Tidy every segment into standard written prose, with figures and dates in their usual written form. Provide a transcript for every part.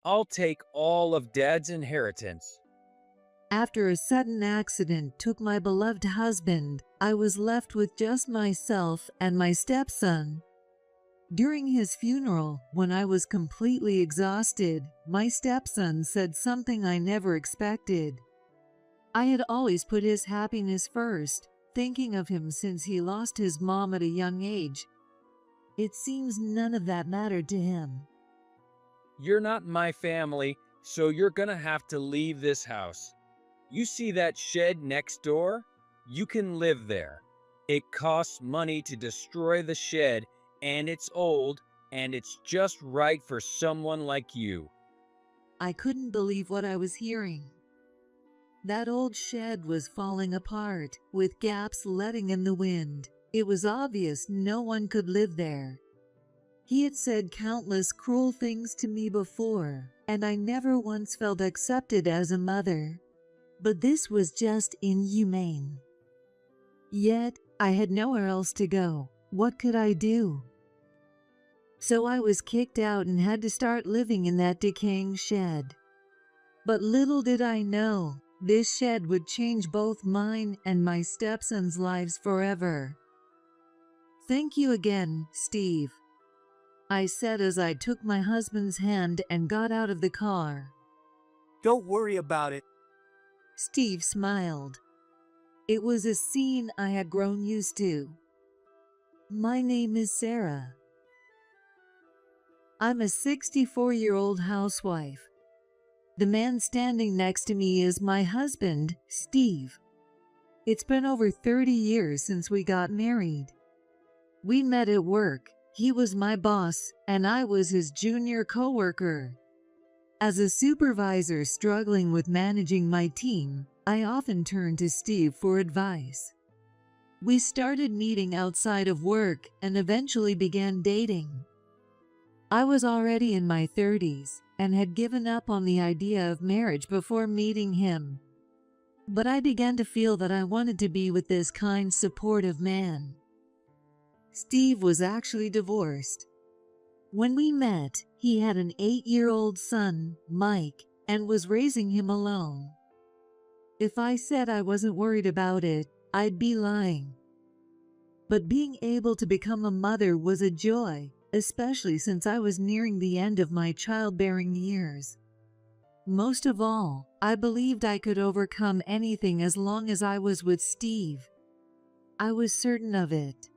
I'll take all of Dad's inheritance. After a sudden accident took my beloved husband, I was left with just myself and my stepson. During his funeral, when I was completely exhausted, my stepson said something I never expected. I had always put his happiness first, thinking of him since he lost his mom at a young age. It seems none of that mattered to him. You're not my family, so you're gonna have to leave this house. You see that shed next door? You can live there. It costs money to destroy the shed, and it's old, and it's just right for someone like you. I couldn't believe what I was hearing. That old shed was falling apart, with gaps letting in the wind. It was obvious no one could live there. He had said countless cruel things to me before, and I never once felt accepted as a mother. But this was just inhumane. Yet, I had nowhere else to go. What could I do? So I was kicked out and had to start living in that decaying shed. But little did I know, this shed would change both mine and my stepson's lives forever. Thank you again, Steve, I said as I took my husband's hand and got out of the car. Don't worry about it. Steve smiled. It was a scene I had grown used to. My name is Sarah. I'm a 64-year-old housewife. The man standing next to me is my husband, Steve. It's been over 30 years since we got married. We met at work. He was my boss, and I was his junior coworker. As a supervisor struggling with managing my team, I often turned to Steve for advice. We started meeting outside of work and eventually began dating. I was already in my 30s and had given up on the idea of marriage before meeting him. But I began to feel that I wanted to be with this kind, supportive man. Steve was actually divorced. When we met, he had an 8-year-old son, Mike, and was raising him alone. If I said I wasn't worried about it, I'd be lying. But being able to become a mother was a joy, especially since I was nearing the end of my childbearing years. Most of all, I believed I could overcome anything as long as I was with Steve. I was certain of it.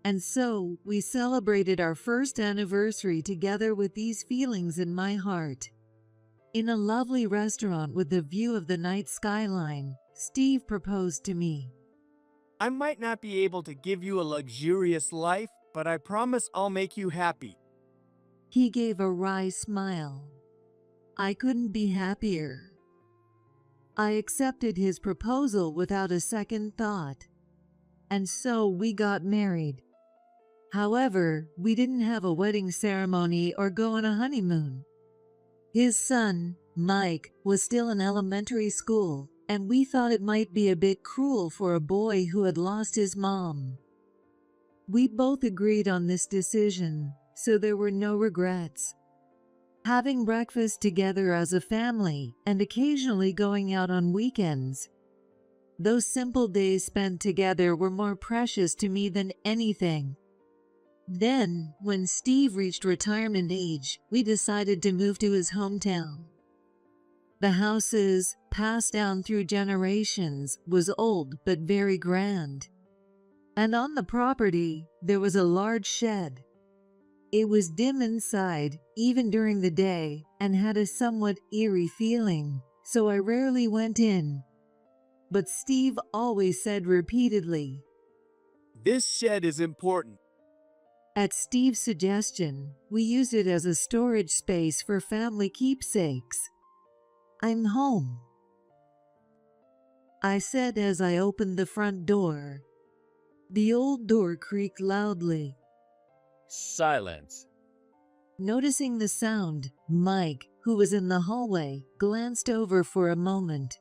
And so, we celebrated our first anniversary together with these feelings in my heart. In a lovely restaurant with a view of the night skyline, Steve proposed to me. I might not be able to give you a luxurious life, but I promise I'll make you happy. He gave a wry smile. I couldn't be happier. I accepted his proposal without a second thought. And so we got married. However, we didn't have a wedding ceremony or go on a honeymoon. His son, Mike, was still in elementary school, and we thought it might be a bit cruel for a boy who had lost his mom. We both agreed on this decision, so there were no regrets. Having breakfast together as a family and occasionally going out on weekends. Those simple days spent together were more precious to me than anything. Then, when Steve reached retirement age, we decided to move to his hometown. The houses, passed down through generations, was old but very grand. And on the property, there was a large shed. It was dim inside, even during the day, and had a somewhat eerie feeling, so I rarely went in. But Steve always said repeatedly, This shed is important. At Steve's suggestion, we used it as a storage space for family keepsakes. I'm home, I said as I opened the front door. The old door creaked loudly. Silence. Noticing the sound, Mike, who was in the hallway, glanced over for a moment.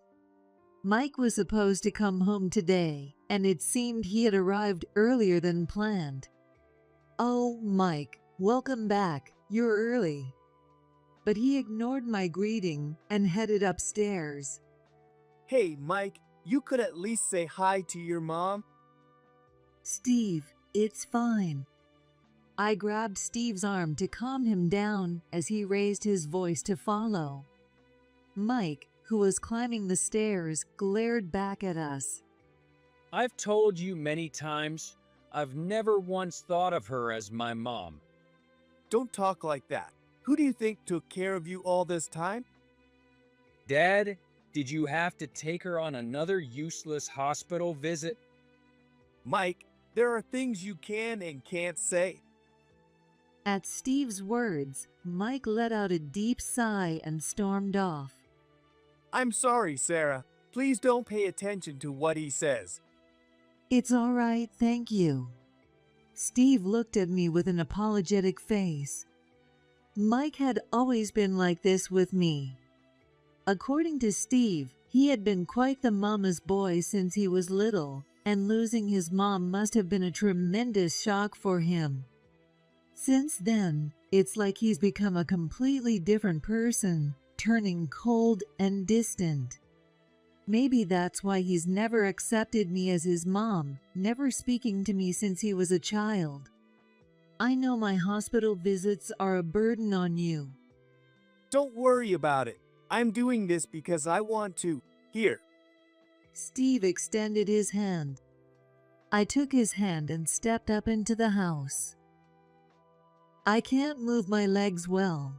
Mike was supposed to come home today, and it seemed he had arrived earlier than planned. Oh, Mike, welcome back. You're early. but he ignored my greeting and headed upstairs. Hey, Mike, you could at least say hi to your mom. Steve, it's fine. I grabbed Steve's arm to calm him down as he raised his voice to follow. Mike, who was climbing the stairs, glared back at us. I've told you many times, I've never once thought of her as my mom. Don't talk like that. Who do you think took care of you all this time? Dad, did you have to take her on another useless hospital visit? Mike, there are things you can and can't say. At Steve's words, Mike let out a deep sigh and stormed off. I'm sorry, Sarah. Please don't pay attention to what he says. It's all right, thank you. Steve looked at me with an apologetic face. Mike had always been like this with me. According to Steve, he had been quite the mama's boy since he was little, and losing his mom must have been a tremendous shock for him. Since then, it's like he's become a completely different person, turning cold and distant. Maybe that's why he's never accepted me as his mom, never speaking to me since he was a child. I know my hospital visits are a burden on you. Don't worry about it. I'm doing this because I want to. Here. Steve extended his hand. I took his hand and stepped up into the house. I can't move my legs well.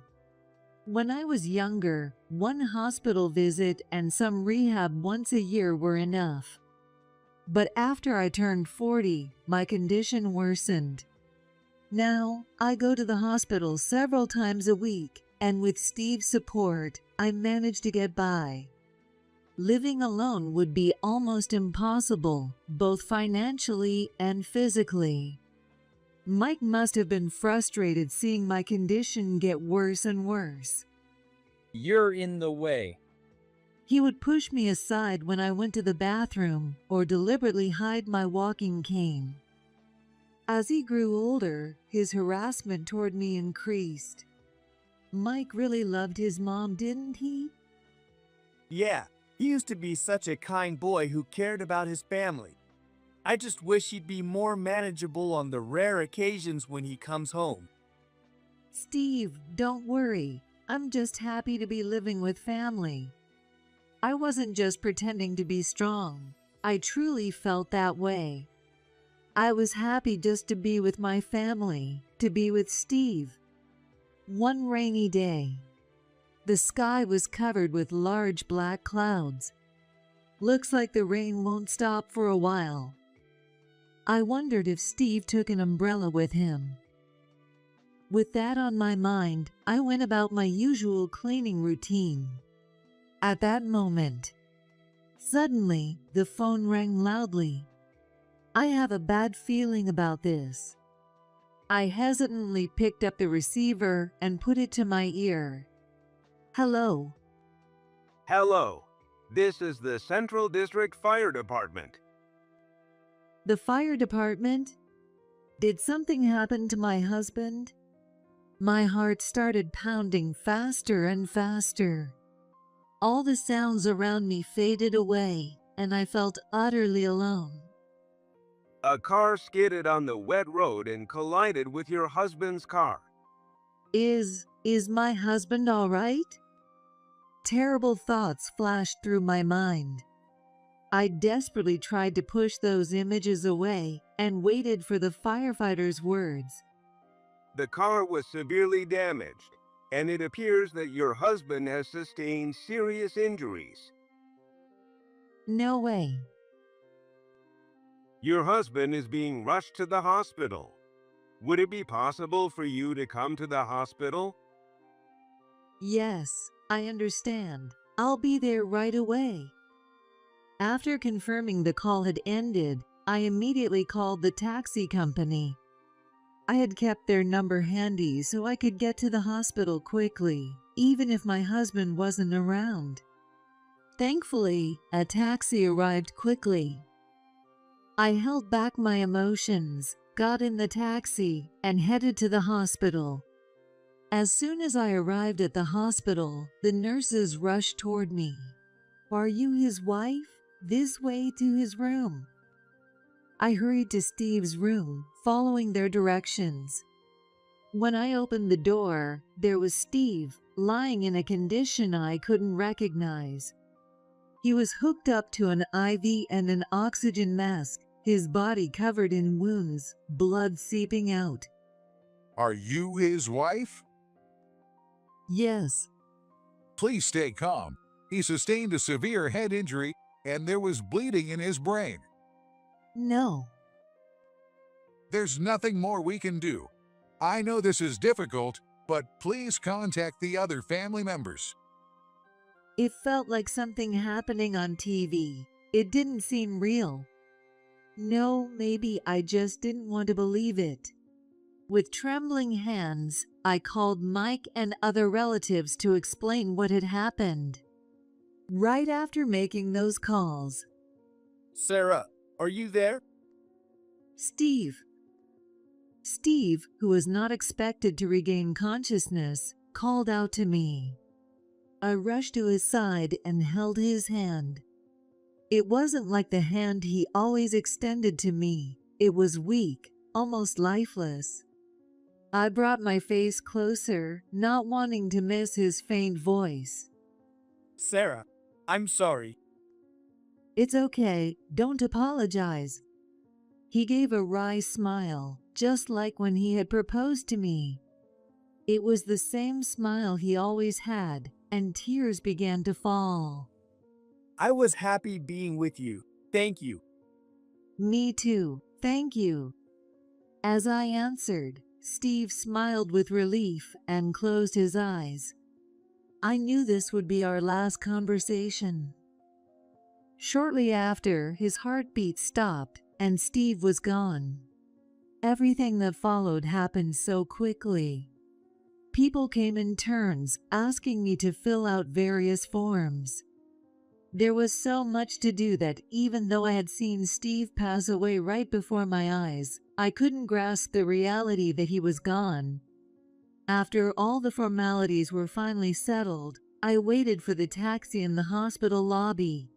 When I was younger, one hospital visit and some rehab once a year were enough. But after I turned 40, my condition worsened. Now, I go to the hospital several times a week, and with Steve's support, I manage to get by. Living alone would be almost impossible, both financially and physically. Mike must have been frustrated seeing my condition get worse and worse. You're in the way. He would push me aside when I went to the bathroom or deliberately hide my walking cane. As he grew older, his harassment toward me increased. Mike really loved his mom, didn't he? Yeah, he used to be such a kind boy who cared about his family. I just wish he'd be more manageable on the rare occasions when he comes home. Steve, don't worry. I'm just happy to be living with family. I wasn't just pretending to be strong. I truly felt that way. I was happy just to be with my family, to be with Steve. One rainy day, the sky was covered with large black clouds. Looks like the rain won't stop for a while. I wondered if Steve took an umbrella with him. With that on my mind, I went about my usual cleaning routine. At that moment, suddenly, the phone rang loudly. I have a bad feeling about this. I hesitantly picked up the receiver and put it to my ear. Hello. Hello, this is the Central District Fire Department. The fire department? Did something happen to my husband? My heart started pounding faster and faster. All the sounds around me faded away, and I felt utterly alone. A car skidded on the wet road and collided with your husband's car. Is my husband all right? Terrible thoughts flashed through my mind. I desperately tried to push those images away and waited for the firefighter's words. The car was severely damaged, and it appears that your husband has sustained serious injuries. No way. Your husband is being rushed to the hospital. Would it be possible for you to come to the hospital? Yes, I understand. I'll be there right away. After confirming the call had ended, I immediately called the taxi company. I had kept their number handy so I could get to the hospital quickly, even if my husband wasn't around. Thankfully, a taxi arrived quickly. I held back my emotions, got in the taxi, and headed to the hospital. As soon as I arrived at the hospital, the nurses rushed toward me. "Are you his wife? This way to his room." I hurried to Steve's room, following their directions. When I opened the door, there was Steve, lying in a condition I couldn't recognize. He was hooked up to an IV and an oxygen mask, his body covered in wounds, blood seeping out. Are you his wife? Yes. Please stay calm. He sustained a severe head injury and there was bleeding in his brain. No. There's nothing more we can do. I know this is difficult, but please contact the other family members. It felt like something happening on TV. It didn't seem real. No, maybe I just didn't want to believe it. With trembling hands, I called Mike and other relatives to explain what had happened. Right after making those calls, Sarah, are you there? Steve, who was not expected to regain consciousness, called out to me. I rushed to his side and held his hand. It wasn't like the hand he always extended to me. It was weak, almost lifeless. I brought my face closer, not wanting to miss his faint voice. Sarah, I'm sorry. "It's okay, don't apologize." He gave a wry smile, just like when he had proposed to me. It was the same smile he always had, and tears began to fall. I was happy being with you. Thank you. "Me too, thank you." As I answered, Steve smiled with relief and closed his eyes. I knew this would be our last conversation. Shortly after, his heartbeat stopped and Steve was gone. Everything that followed happened so quickly. People came in turns, asking me to fill out various forms. There was so much to do that even though I had seen Steve pass away right before my eyes, I couldn't grasp the reality that he was gone. After all the formalities were finally settled, I waited for the taxi in the hospital lobby.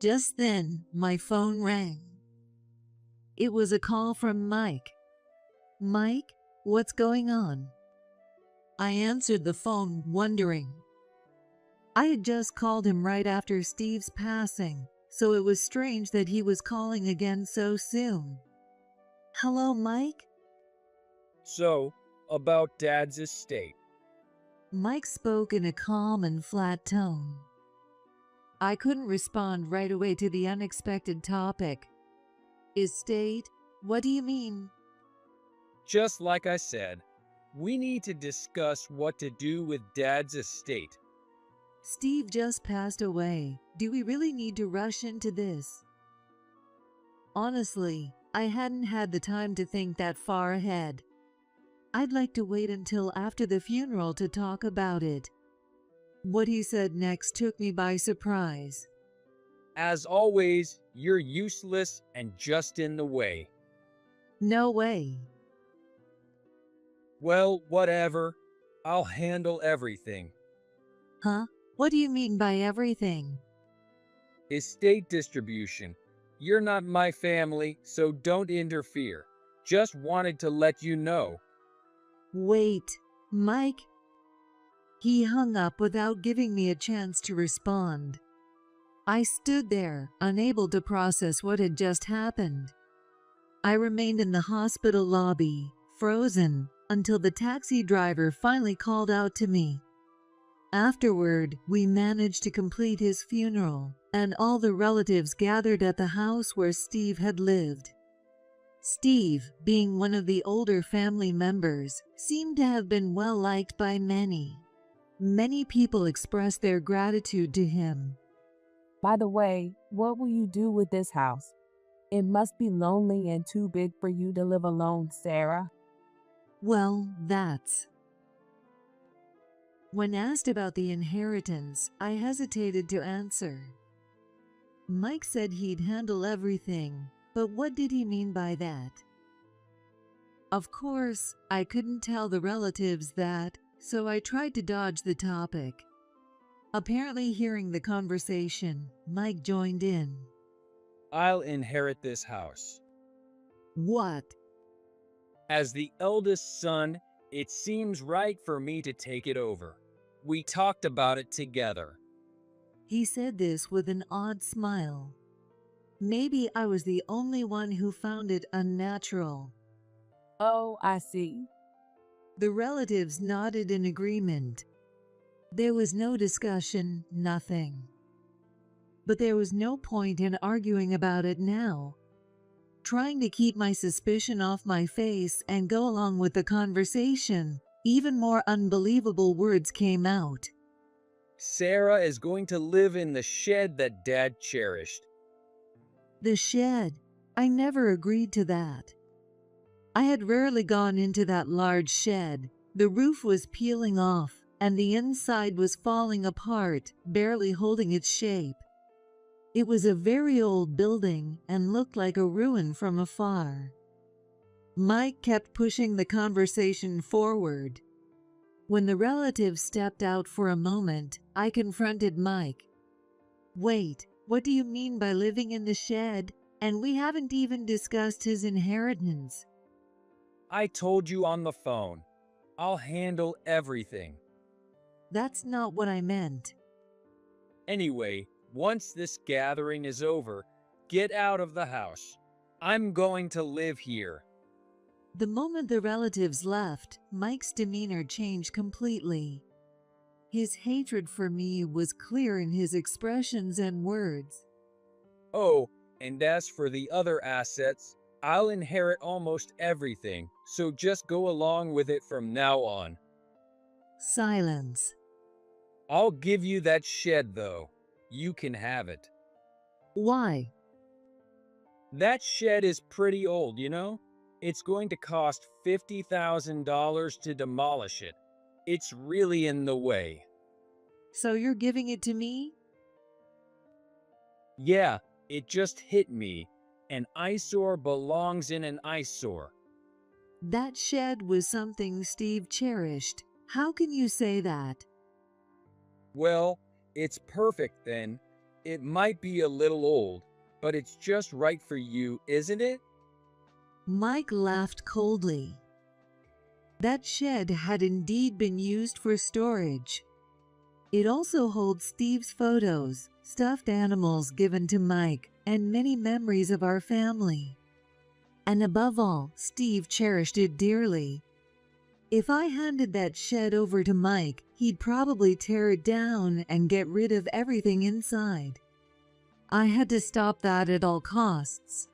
Just then, my phone rang. It was a call from Mike. "Mike, what's going on?" I answered the phone, wondering. I had just called him right after Steve's passing, so it was strange that he was calling again so soon. "Hello, Mike?" So, about Dad's estate. Mike spoke in a calm and flat tone. I couldn't respond right away to the unexpected topic. "Estate? What do you mean?" Just like I said, we need to discuss what to do with Dad's estate. "Steve just passed away. Do we really need to rush into this?" Honestly, I hadn't had the time to think that far ahead. I'd like to wait until after the funeral to talk about it. What he said next took me by surprise. As always, you're useless and just in the way. "No way." Well, whatever. I'll handle everything. "Huh? What do you mean by everything?" Estate distribution. You're not my family, so don't interfere. Just wanted to let you know. "Wait, Mike." He hung up without giving me a chance to respond. I stood there, unable to process what had just happened. I remained in the hospital lobby, frozen, until the taxi driver finally called out to me. Afterward, we managed to complete his funeral, and all the relatives gathered at the house where Steve had lived. Steve, being one of the older family members, seemed to have been well liked by many. Many people expressed their gratitude to him. By the way, what will you do with this house? It must be lonely and too big for you to live alone, Sarah. Well, that's... When asked about the inheritance, I hesitated to answer. Mike said he'd handle everything, but what did he mean by that? Of course, I couldn't tell the relatives that, so I tried to dodge the topic. Apparently, hearing the conversation, Mike joined in. I'll inherit this house. What? As the eldest son, it seems right for me to take it over. We talked about it together. He said this with an odd smile. Maybe I was the only one who found it unnatural. Oh, I see. The relatives nodded in agreement. There was no discussion, nothing. But there was no point in arguing about it now. Trying to keep my suspicion off my face and go along with the conversation, even more unbelievable words came out. Sarah is going to live in the shed that Dad cherished. The shed. I never agreed to that. I had rarely gone into that large shed. The roof was peeling off, and the inside was falling apart, barely holding its shape. It was a very old building and looked like a ruin from afar. Mike kept pushing the conversation forward. When the relative stepped out for a moment, I confronted Mike. Wait, what do you mean by living in the shed? And we haven't even discussed his inheritance. I told you on the phone. I'll handle everything. That's not what I meant. Anyway, once this gathering is over, get out of the house. I'm going to live here. The moment the relatives left, Mike's demeanor changed completely. His hatred for me was clear in his expressions and words. Oh, and as for the other assets, I'll inherit almost everything, so just go along with it from now on. Silence. I'll give you that shed, though. You can have it. Why? That shed is pretty old, you know? It's going to cost $50,000 to demolish it. It's really in the way. So you're giving it to me? Yeah, it just hit me. An eyesore belongs in an eyesore. That shed was something Steve cherished. How can you say that? Well, it's perfect then. It might be a little old, but it's just right for you, isn't it? Mike laughed coldly. That shed had indeed been used for storage. It also holds Steve's photos, stuffed animals given to Mike, and many memories of our family. And above all, Steve cherished it dearly. If I handed that shed over to Mike, he'd probably tear it down and get rid of everything inside. I had to stop that at all costs.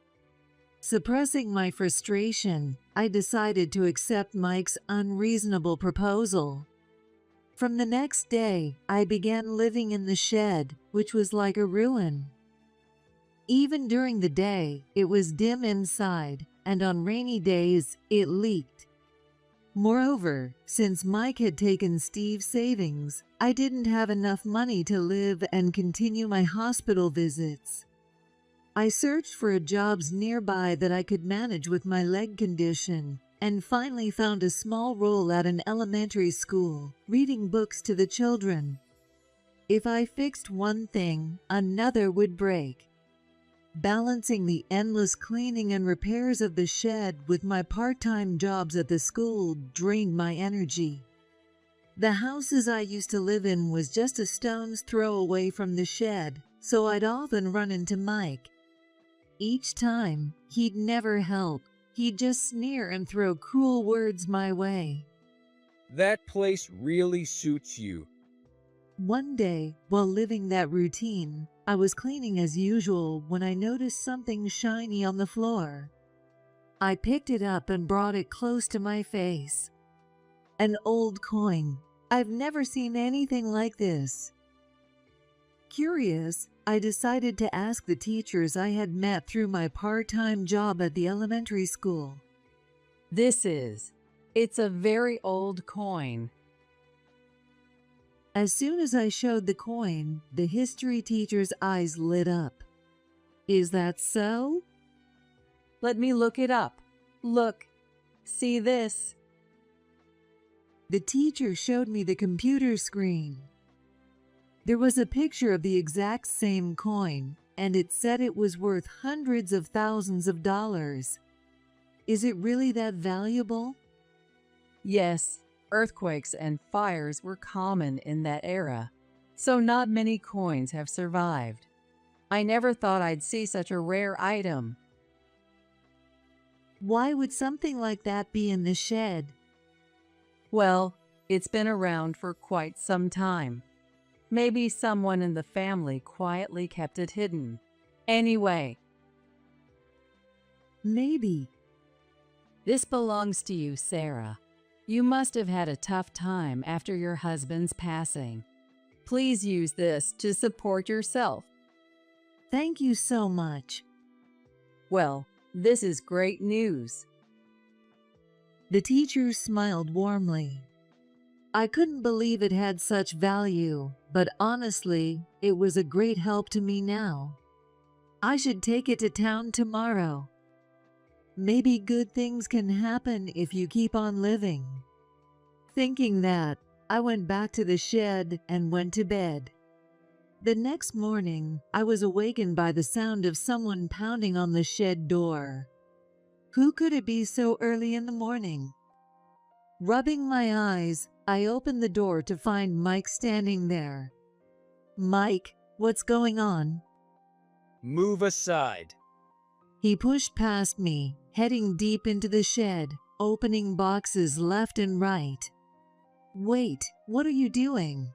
Suppressing my frustration, I decided to accept Mike's unreasonable proposal. From the next day, I began living in the shed, which was like a ruin. Even during the day, it was dim inside, and on rainy days, it leaked. Moreover, since Mike had taken Steve's savings, I didn't have enough money to live and continue my hospital visits. I searched for jobs nearby that I could manage with my leg condition, and finally found a small role at an elementary school, reading books to the children. If I fixed one thing, another would break. Balancing the endless cleaning and repairs of the shed with my part-time jobs at the school drained my energy. The houses I used to live in was just a stone's throw away from the shed, so I'd often run into Mike. Each time, he'd never help. He'd just sneer and throw cruel words my way. That place really suits you. One day, while living that routine, I was cleaning as usual when I noticed something shiny on the floor. I picked it up and brought it close to my face. An old coin. I've never seen anything like this. Curious, I decided to ask the teachers I had met through my part-time job at the elementary school. It's a very old coin. As soon as I showed the coin, the history teacher's eyes lit up. Is that so? Let me look it up. Look, See this? The teacher showed me the computer screen. There was a picture of the exact same coin, and it said it was worth hundreds of thousands of dollars. Is it really that valuable? Yes, earthquakes and fires were common in that era, so not many coins have survived. I never thought I'd see such a rare item. Why would something like that be in the shed? Well, it's been around for quite some time. Maybe someone in the family quietly kept it hidden. Anyway, Maybe. this belongs to you, Sarah. You must have had a tough time after your husband's passing. Please use this to support yourself. Thank you so much. Well, this is great news. The teacher smiled warmly. I couldn't believe it had such value, but honestly, it was a great help to me now. I should take it to town tomorrow. Maybe good things can happen if you keep on living. Thinking that, I went back to the shed and went to bed. The next morning, I was awakened by the sound of someone pounding on the shed door. Who could it be so early in the morning? Rubbing my eyes, I opened the door to find Mike standing there. Mike, what's going on? Move aside. He pushed past me, heading deep into the shed, opening boxes left and right. Wait, what are you doing?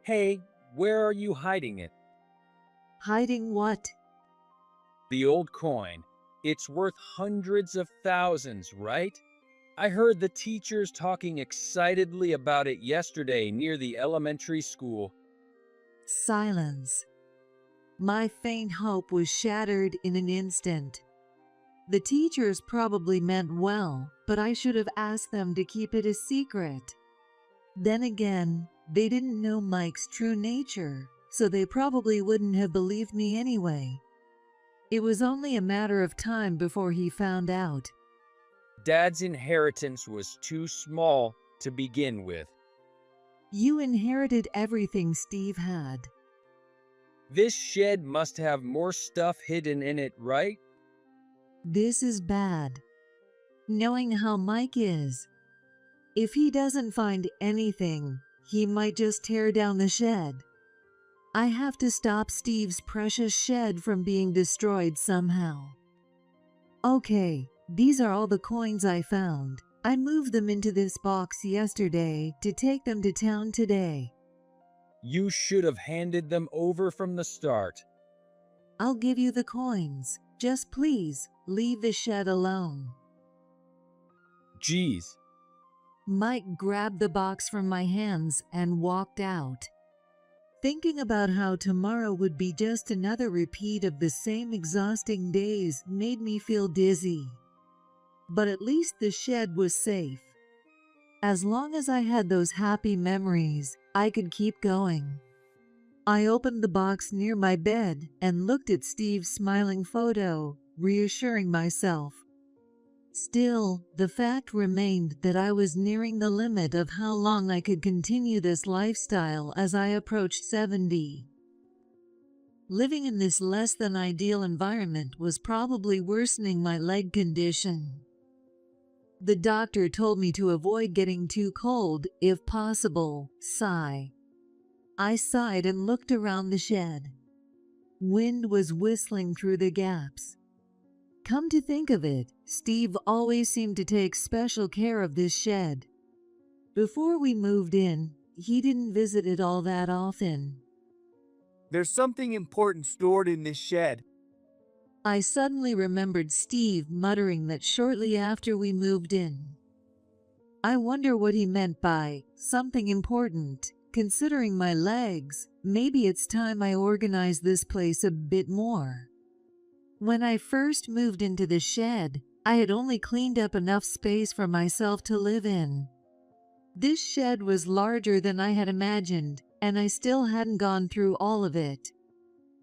Hey, where are you hiding it? Hiding what? The old coin. It's worth hundreds of thousands, right? I heard the teachers talking excitedly about it yesterday near the elementary school. Silence. My faint hope was shattered in an instant. The teachers probably meant well, but I should have asked them to keep it a secret. Then again, they didn't know Mike's true nature, so they probably wouldn't have believed me anyway. It was only a matter of time before he found out. Dad's inheritance was too small to begin with. You inherited everything Steve had. This shed must have more stuff hidden in it, right? This is bad. Knowing how Mike is, if he doesn't find anything, he might just tear down the shed. I have to stop Steve's precious shed from being destroyed somehow. Okay, these are all the coins I found. I moved them into this box yesterday to take them to town today. You should have handed them over from the start. I'll give you the coins. Just please, leave the shed alone. Geez. Mike grabbed the box from my hands and walked out. Thinking about how tomorrow would be just another repeat of the same exhausting days made me feel dizzy. But at least the shed was safe. As long as I had those happy memories, I could keep going. I opened the box near my bed and looked at Steve's smiling photo, reassuring myself. Still, the fact remained that I was nearing the limit of how long I could continue this lifestyle as I approached 70. Living in this less than ideal environment was probably worsening my leg condition. The doctor told me to avoid getting too cold, if possible. Sigh. I sighed and looked around the shed. Wind was whistling through the gaps. Come to think of it, Steve always seemed to take special care of this shed. Before we moved in, he didn't visit it all that often. There's something important stored in this shed. I suddenly remembered Steve muttering that shortly after we moved in. I wonder what he meant by something important. Considering my legs, maybe it's time I organize this place a bit more. When I first moved into the shed, I had only cleaned up enough space for myself to live in. This shed was larger than I had imagined, and I still hadn't gone through all of it.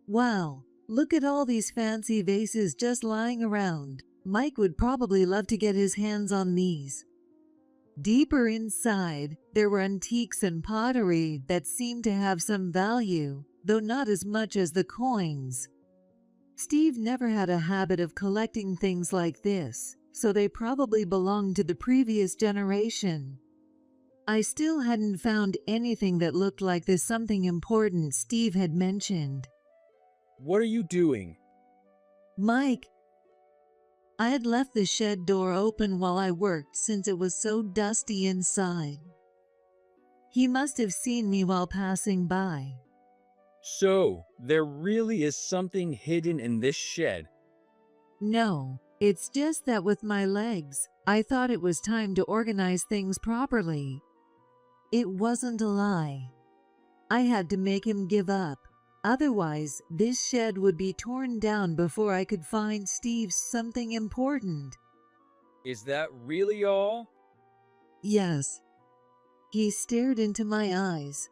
Wow, look at all these fancy vases just lying around. Mike would probably love to get his hands on these. Deeper inside, there were antiques and pottery that seemed to have some value, though not as much as the coins. Steve never had a habit of collecting things like this, so they probably belonged to the previous generation. I still hadn't found anything that looked like the something important Steve had mentioned. What are you doing? Mike, I had left the shed door open while I worked since it was so dusty inside. He must have seen me while passing by. So, there really is something hidden in this shed. No, it's just that with my legs, I thought it was time to organize things properly. It wasn't a lie. I had to make him give up. Otherwise, this shed would be torn down before I could find Steve's something important. Is that really all? Yes. He stared into my eyes.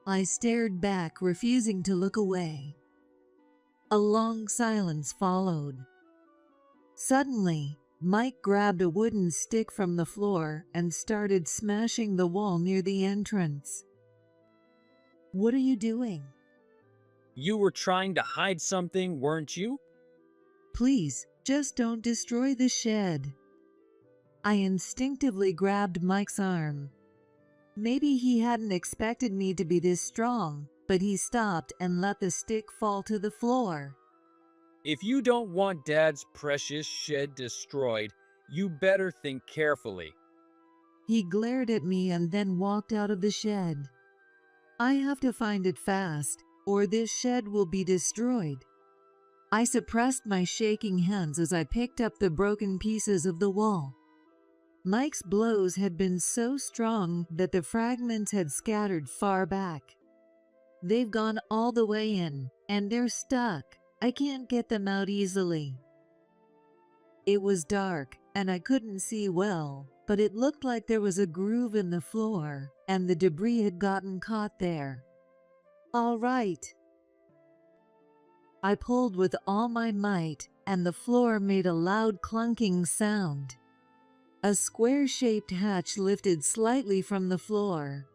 I stared back, refusing to look away. A long silence followed. Suddenly, Mike grabbed a wooden stick from the floor and started smashing the wall near the entrance. What are you doing? You were trying to hide something, weren't you? Please, just don't destroy the shed. I instinctively grabbed Mike's arm. Maybe he hadn't expected me to be this strong, but he stopped and let the stick fall to the floor. If you don't want Dad's precious shed destroyed, you better think carefully. He glared at me and then walked out of the shed. I have to find it fast, or this shed will be destroyed. I suppressed my shaking hands as I picked up the broken pieces of the wall. Mike's blows had been so strong that the fragments had scattered far back. They've gone all the way in, and they're stuck. I can't get them out easily. It was dark, and I couldn't see well, but it looked like there was a groove in the floor, and the debris had gotten caught there. All right. I pulled with all my might, and the floor made a loud clunking sound. A square-shaped hatch lifted slightly from the floor.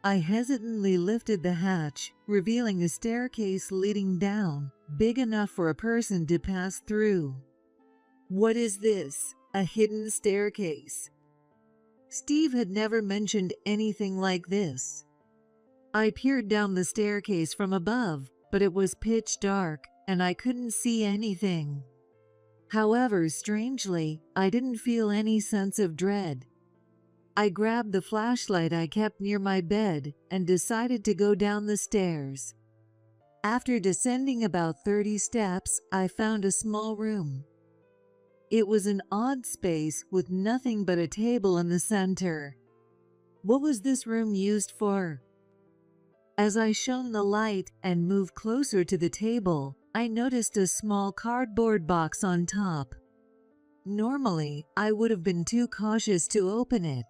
I hesitantly lifted the hatch, revealing a staircase leading down, big enough for a person to pass through. What is this? A hidden staircase? Steve had never mentioned anything like this. I peered down the staircase from above, but it was pitch dark, and I couldn't see anything. However, strangely, I didn't feel any sense of dread. I grabbed the flashlight I kept near my bed and decided to go down the stairs. After descending about 30 steps, I found a small room. It was an odd space with nothing but a table in the center. What was this room used for? As I shone the light and moved closer to the table, I noticed a small cardboard box on top. Normally, I would have been too cautious to open it.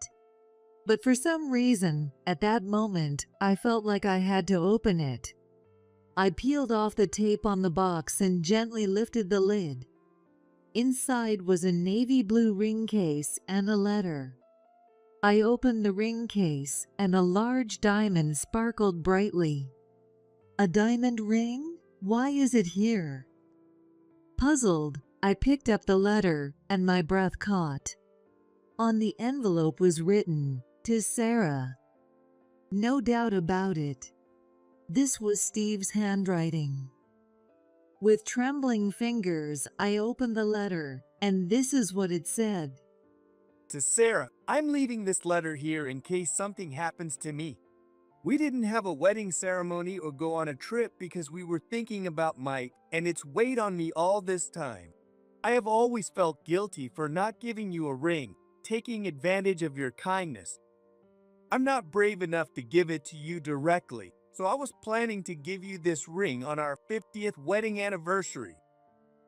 But for some reason, at that moment, I felt like I had to open it. I peeled off the tape on the box and gently lifted the lid. Inside was a navy blue ring case and a letter. I opened the ring case, and a large diamond sparkled brightly. A diamond ring? Why is it here? Puzzled, I picked up the letter, and my breath caught. On the envelope was written, "To Sarah." No doubt about it. This was Steve's handwriting. With trembling fingers, I opened the letter, and this is what it said. To Sarah, I'm leaving this letter here in case something happens to me. We didn't have a wedding ceremony or go on a trip because we were thinking about Mike, and it's weighed on me all this time. I have always felt guilty for not giving you a ring, taking advantage of your kindness. I'm not brave enough to give it to you directly, so I was planning to give you this ring on our 50th wedding anniversary.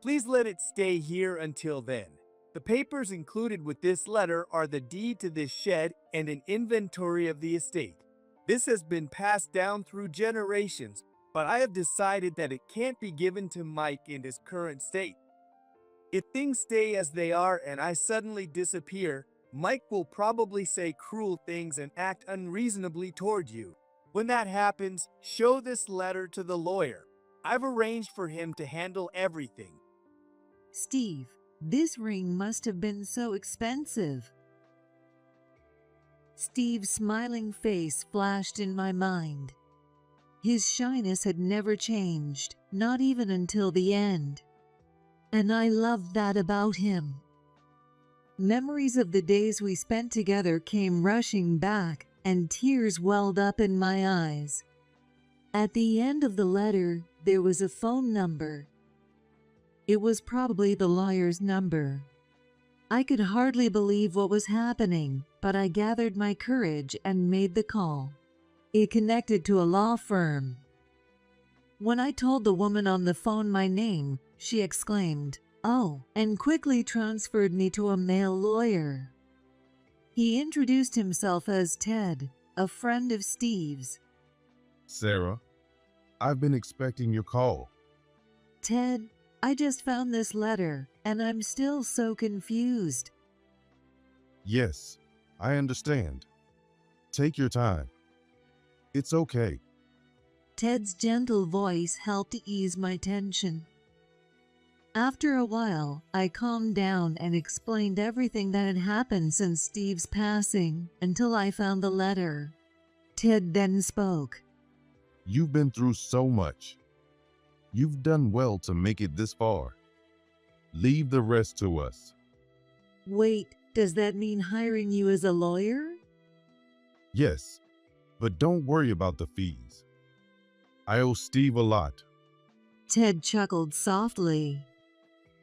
Please let it stay here until then. The papers included with this letter are the deed to this shed and an inventory of the estate. This has been passed down through generations, but I have decided that it can't be given to Mike in his current state. If things stay as they are and I suddenly disappear, Mike will probably say cruel things and act unreasonably toward you. When that happens, show this letter to the lawyer. I've arranged for him to handle everything. Steve, this ring must have been so expensive. Steve's smiling face flashed in my mind. His shyness had never changed, not even until the end. And I loved that about him. Memories of the days we spent together came rushing back, and tears welled up in my eyes. At the end of the letter, there was a phone number. It was probably the lawyer's number. I could hardly believe what was happening, but I gathered my courage and made the call. It connected to a law firm. When I told the woman on the phone my name, she exclaimed, "Oh," and quickly transferred me to a male lawyer. He introduced himself as Ted, a friend of Steve's. Sarah, I've been expecting your call. Ted, I just found this letter, and I'm still so confused. Yes, I understand. Take your time. It's okay. Ted's gentle voice helped ease my tension. After a while, I calmed down and explained everything that had happened since Steve's passing until I found the letter. Ted then spoke. You've been through so much. You've done well to make it this far. Leave the rest to us. Wait, does that mean hiring you as a lawyer? Yes, but don't worry about the fees. I owe Steve a lot. Ted chuckled softly.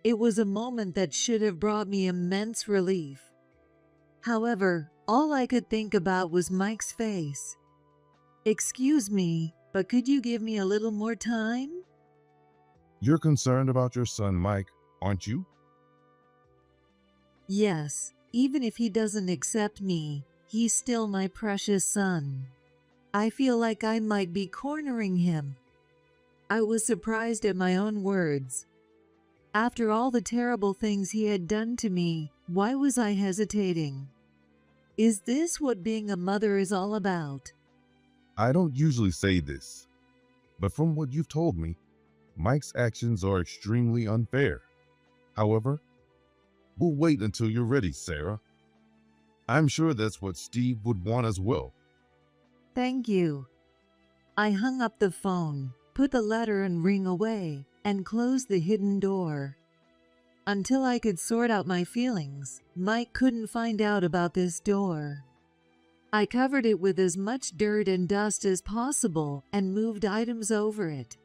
It was a moment that should have brought me immense relief. However, all I could think about was Mike's face. Excuse me, but could you give me a little more time? You're concerned about your son, Mike, aren't you? Yes, even if he doesn't accept me, he's still my precious son. I feel like I might be cornering him. I was surprised at my own words. After all the terrible things he had done to me, why was I hesitating? Is this what being a mother is all about? I don't usually say this, but from what you've told me, Mike's actions are extremely unfair. However, we'll wait until you're ready, Sarah. I'm sure that's what Steve would want as well. Thank you. I hung up the phone, put the letter and ring away, and closed the hidden door. Until I could sort out my feelings, Mike couldn't find out about this door. I covered it with as much dirt and dust as possible and moved items over it.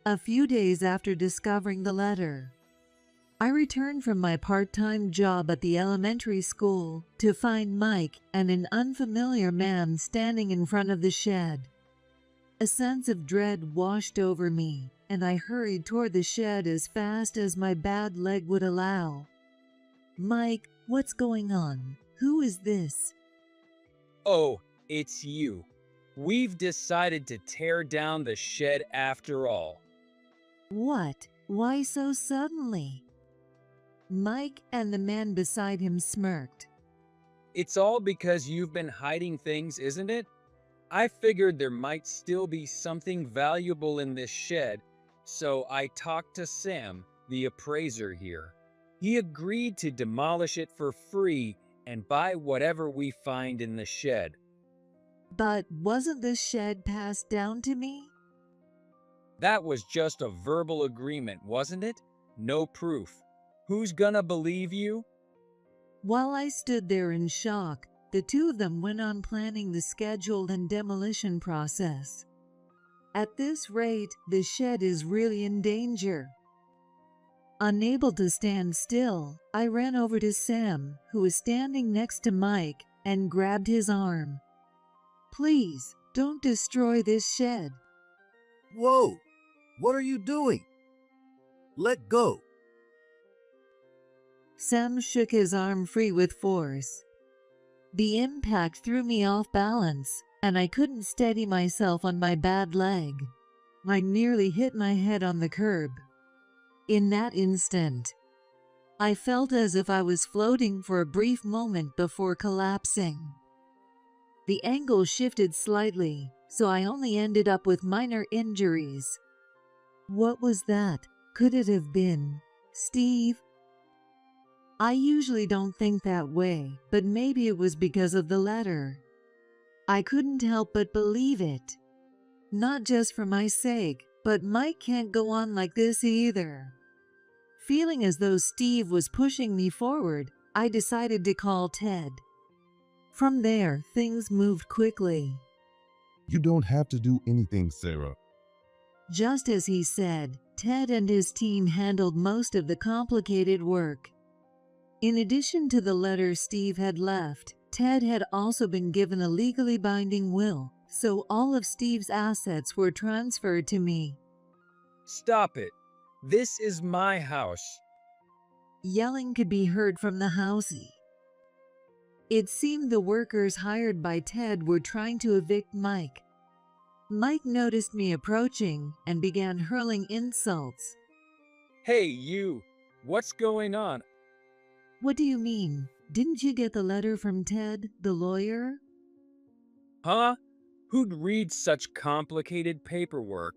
A few days after discovering the letter, I returned from my part-time job at the elementary school to find Mike and an unfamiliar man standing in front of the shed. A sense of dread washed over me, and I hurried toward the shed as fast as my bad leg would allow. Mike, what's going on? Who is this? Oh, it's you. We've decided to tear down the shed after all. What? Why so suddenly? Mike and the man beside him smirked. It's all because you've been hiding things, isn't it? I figured there might still be something valuable in this shed, so I talked to Sam, the appraiser here. He agreed to demolish it for free and buy whatever we find in the shed. But wasn't the shed passed down to me? That was just a verbal agreement, wasn't it? No proof. Who's gonna believe you? While I stood there in shock, the two of them went on planning the scheduled and demolition process. At this rate, the shed is really in danger. Unable to stand still, I ran over to Sam, who was standing next to Mike, and grabbed his arm. Please, don't destroy this shed. Whoa! What are you doing? Let go. Sam shook his arm free with force. The impact threw me off balance, and I couldn't steady myself on my bad leg. I nearly hit my head on the curb. In that instant, I felt as if I was floating for a brief moment before collapsing. The angle shifted slightly, so I only ended up with minor injuries. What was that? Could it have been Steve? I usually don't think that way, but maybe it was because of the letter. I couldn't help but believe it. Not just for my sake, but Mike can't go on like this either. Feeling as though Steve was pushing me forward, I decided to call Ted. From there, things moved quickly. You don't have to do anything, Sarah. Just as he said, Ted and his team handled most of the complicated work. In addition to the letter Steve had left, Ted had also been given a legally binding will, so all of Steve's assets were transferred to me. Stop it. This is my house. Yelling could be heard from the house. It seemed the workers hired by Ted were trying to evict Mike. Mike noticed me approaching and began hurling insults. Hey, you. What's going on? What do you mean? Didn't you get the letter from Ted, the lawyer? Huh? Who'd read such complicated paperwork?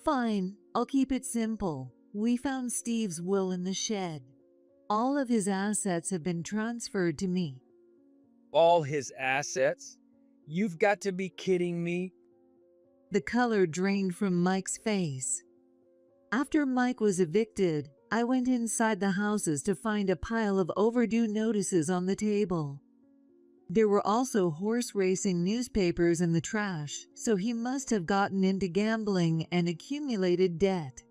Fine, I'll keep it simple. We found Steve's will in the shed. All of his assets have been transferred to me. All his assets? You've got to be kidding me. The color drained from Mike's face. After Mike was evicted, I went inside the houses to find a pile of overdue notices on the table. There were also horse racing newspapers in the trash, so he must have gotten into gambling and accumulated debt.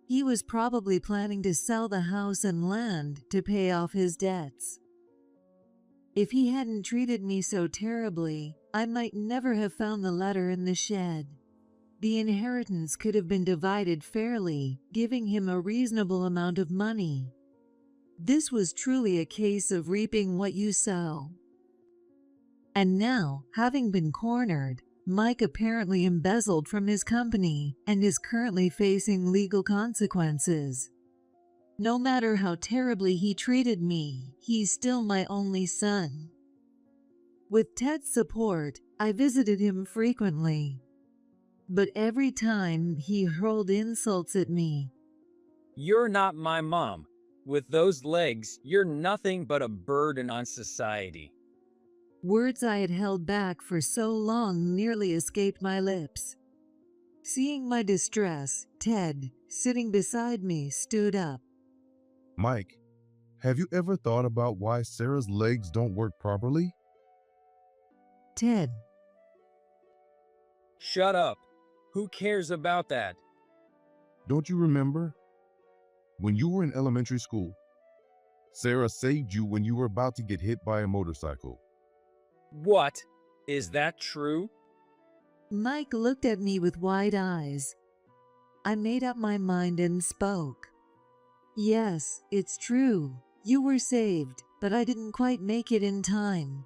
He was probably planning to sell the house and land to pay off his debts. If he hadn't treated me so terribly, I might never have found the letter in the shed. The inheritance could have been divided fairly, giving him a reasonable amount of money. This was truly a case of reaping what you sow. And now, having been cornered, Mike apparently embezzled from his company and is currently facing legal consequences. No matter how terribly he treated me, he's still my only son. With Ted's support, I visited him frequently. But every time he hurled insults at me. You're not my mom. With those legs, you're nothing but a burden on society. Words I had held back for so long nearly escaped my lips. Seeing my distress, Ted, sitting beside me, stood up. Mike, have you ever thought about why Sarah's legs don't work properly? Ted. Shut up. Who cares about that? Don't you remember? When you were in elementary school, Sarah saved you when you were about to get hit by a motorcycle. What? Is that true? Mike looked at me with wide eyes. I made up my mind and spoke. Yes, it's true. You were saved, but I didn't quite make it in time.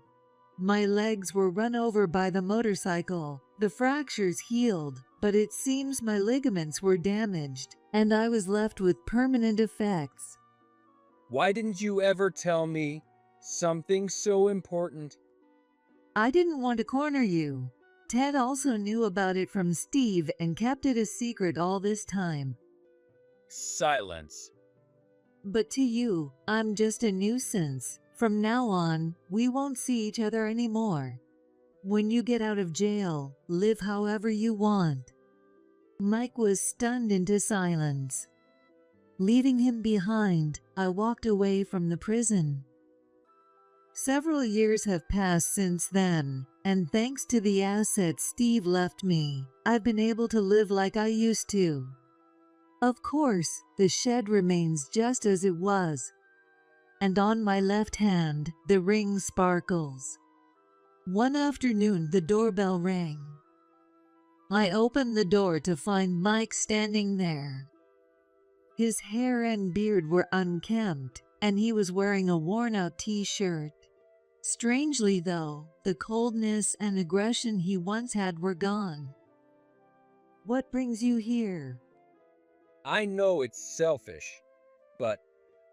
My legs were run over by the motorcycle. The fractures healed, but it seems my ligaments were damaged, and I was left with permanent effects. Why didn't you ever tell me something so important? I didn't want to corner you. Ted also knew about it from Steve and kept it a secret all this time. Silence. But to you, I'm just a nuisance. From now on, we won't see each other anymore. When you get out of jail, live however you want. Mike was stunned into silence. Leaving him behind, I walked away from the prison. Several years have passed since then, and thanks to the assets Steve left me, I've been able to live like I used to. Of course, the shed remains just as it was, and on my left hand, the ring sparkles. One afternoon, the doorbell rang. I opened the door to find Mike standing there. His hair and beard were unkempt, and he was wearing a worn-out t-shirt. Strangely, though, the coldness and aggression he once had were gone. What brings you here? I know it's selfish, but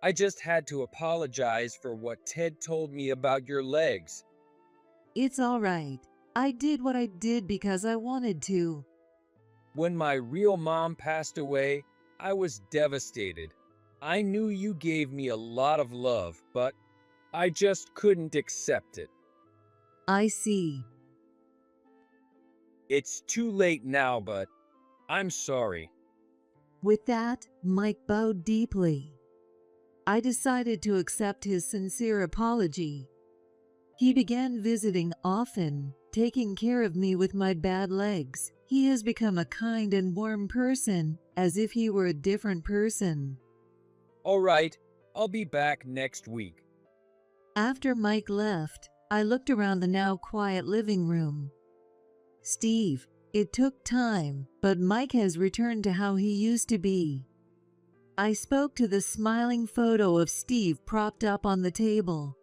I just had to apologize for what Ted told me about your legs. It's all right. I did what I did because I wanted to. When my real mom passed away, I was devastated. I knew you gave me a lot of love, but I just couldn't accept it. I see. It's too late now, but I'm sorry. With that, Mike bowed deeply. I decided to accept his sincere apology. He began visiting often, taking care of me with my bad legs. He has become a kind and warm person, as if he were a different person. All right, I'll be back next week. After Mike left, I looked around the now quiet living room. Steve, it took time, but Mike has returned to how he used to be. I spoke to the smiling photo of Steve propped up on the table.